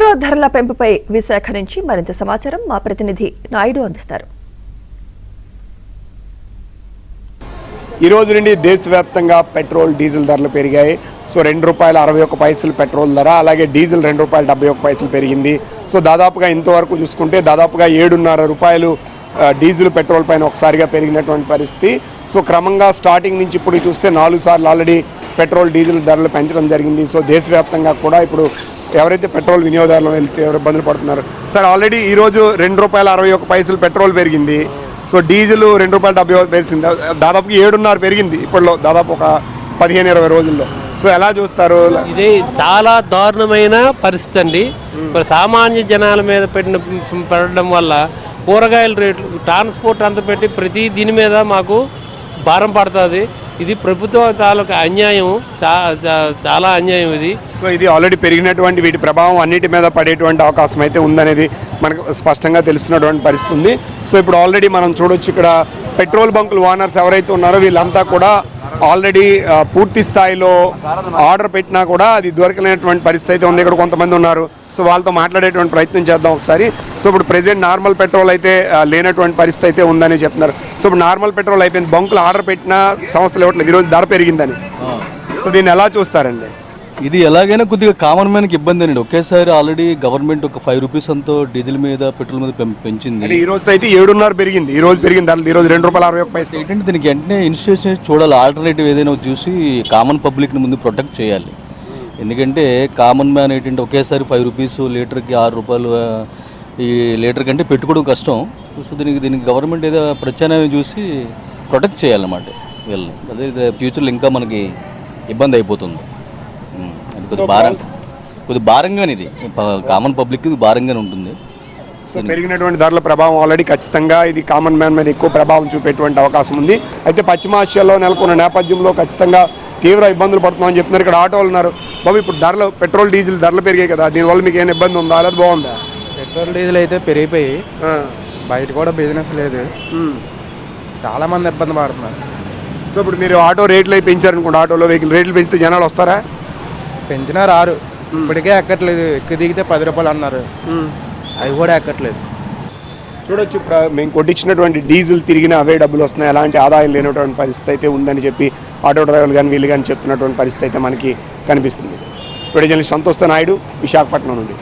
Petrol ధరల పెంపుపై విశాఖ నుంచి మరింత సమాచారం మా ప్రతినిధి నాయుడు అందిస్తారు. ఈ రోజు నుండి దేశవ్యాప్తంగా పెట్రోల్ డీజిల్ ధరలు పెరిగాయి. సో ₹2.61 పెట్రోల్ ధర, అలాగే డీజిల్ ₹2.71 పెరిగింది. సో దాదాపుగా ఇంతవరకు చూసుకుంటే దాదాపుగా ₹7.5 డీజిల్ పెట్రోల్ పైన ఒకసారిగా పెరిగినటువంటి పరిస్థితి. సో క్రమంగా స్టార్టింగ్ నుంచి ఇప్పుడు చూస్తే 4 సార్లు ఆల్రెడీ పెట్రోల్ డీజిల్ ధరలు పెంచడం జరిగింది. సో దేశవ్యాప్తంగా కూడా ఇప్పుడు ఎవరైతే పెట్రోల్ వినియోగదారులు వెళ్తే ఎవరు ఇబ్బందులు పడుతున్నారు. సార్, ఆల్రెడీ ఈరోజు ₹2.61 పెట్రోల్ పెరిగింది. సో డీజిల్ ₹2.70 పెరిగింది. దాదాపు 7.5 పెరిగింది ఇప్పట్లో, దాదాపు ఒక 15-20 రోజుల్లో. సో ఎలా చూస్తారు? ఇది చాలా దారుణమైన పరిస్థితి అండి. ఇప్పుడు సామాన్య జనాల మీద పెట్టడం వల్ల కూరగాయల రేట్లు, ట్రాన్స్పోర్ట్ అంతా పెట్టి ప్రతి దీని మీద మాకు భారం పడుతుంది. ఇది ప్రభుత్వ తాలూకా అన్యాయం, చాలా అన్యాయం ఇది. సో ఇది ఆల్రెడీ పెరిగినటువంటి వీటి ప్రభావం అన్నిటి మీద పడేటువంటి అవకాశం అయితే ఉందనేది మనకు స్పష్టంగా తెలుస్తున్నటువంటి పరిస్థితి ఉంది. సో ఇప్పుడు ఆల్రెడీ మనం చూడొచ్చు, ఇక్కడ పెట్రోల్ బంకుల ఓనర్స్ ఎవరైతే ఉన్నారో వీళ్ళంతా కూడా ఆల్రెడీ పూర్తి స్థాయిలో ఆర్డర్ పెట్టినా కూడా అది దొరకలేనటువంటి పరిస్థితి అయితే ఉంది. ఇక్కడ కొంతమంది ఉన్నారు. సో వాళ్ళతో మాట్లాడేటువంటి ప్రయత్నం చేద్దాం ఒకసారి. సో ఇప్పుడు ప్రెజెంట్ నార్మల్ పెట్రోల్ అయితే లేనటువంటి పరిస్థితి అయితే ఉందని చెప్తున్నారు. సో ఇప్పుడు నార్మల్ పెట్రోల్ అయిపోయింది, బంకులు ఆర్డర్ పెట్టిన సంస్థలు ఇవ్వట్లేదు, ఈరోజు ధర పెరిగిందని. సో దీన్ని ఎలా చూస్తారండి? ఇది ఎలాగైనా కొద్దిగా కామన్ మ్యాన్కి ఇబ్బంది అండి. ఒకేసారి ఆల్రెడీ గవర్నమెంట్ ఒక ₹5 అంతా డీజిల్ మీద పెట్రోల్ మీద పెంచింది. ఈ రోజు అయితే 7.5 పెరిగింది. ఈ రోజు పెరిగింది, ఈ రోజు ₹2.61. ఏంటంటే దీనికి వెంటనే ఇన్స్టిట్యూషన్ చూడాలి, ఆల్టర్నేటివ్ ఏదైనా చూసి కామన్ పబ్లిక్ని ముందు ప్రొటెక్ట్ చేయాలి. ఎందుకంటే కామన్ మ్యాన్ ఏంటంటే ఒకేసారి ₹5 లీటర్కి ₹6 ఈ లీటర్ కంటే పెట్టుకోవడం కష్టం. సో దీనికి గవర్నమెంట్ ఏదో ప్రత్యామ్నాయం చూసి ప్రొటెక్ట్ చేయాలన్నమాట వీళ్ళని. అదే ఫ్యూచర్లో ఇంకా మనకి ఇబ్బంది అయిపోతుంది. కొద్ది భారంగానే, ఇది కామన్ పబ్లిక్ భారంగానే ఉంటుంది. సో పెరిగినటువంటి ధరల ప్రభావం ఆల్రెడీ ఖచ్చితంగా ఇది కామన్ మ్యాన్ మీద ఎక్కువ ప్రభావం చూపేటువంటి అవకాశం ఉంది. అయితే పశ్చిమాసియాలో నెలకొన్న నేపథ్యంలో ఖచ్చితంగా తీవ్ర ఇబ్బందులు పడుతున్నామని చెప్తున్నారు. ఇక్కడ ఆటోలు ఉన్నారు. బాబు, ఇప్పుడు ధరలు, పెట్రోల్ డీజిల్ ధరలు పెరిగాయి కదా, దీనివల్ల మీకు ఏమైనా ఇబ్బంది ఉందా, లేదా బాగుందా? పెట్రోల్ డీజిల్ అయితే పెరిగిపోయి బయట కూడా బిజినెస్ లేదు, చాలామంది ఇబ్బంది పడుతున్నారు. సో ఇప్పుడు మీరు ఆటో రేట్లు అయి పెంచారనుకోండి, ఆటోలో వెహికల్ రేట్లు పెంచితే జనాలు వస్తారా? పెంచినా రారు. ఇప్పటికే ఎక్కట్లేదు, ఎక్కువ దిగితే ₹10 అన్నారు, అవి కూడా ఎక్కట్లేదు. చూడొచ్చు, మేము కొట్టించినటువంటి డీజిల్ తిరిగిన అవే డబ్బులు వస్తున్నాయి, ఎలాంటి ఆదాయం లేనటువంటి పరిస్థితి అయితే ఉందని చెప్పి ఆటో డ్రైవర్లు కానీ వీళ్ళు కానీ చెప్తున్నటువంటి పరిస్థితి అయితే మనకి కనిపిస్తుంది. ఇప్పుడు జర్నలిస్ట్ సంతోష్ నాయుడు, విశాఖపట్నం నుండి.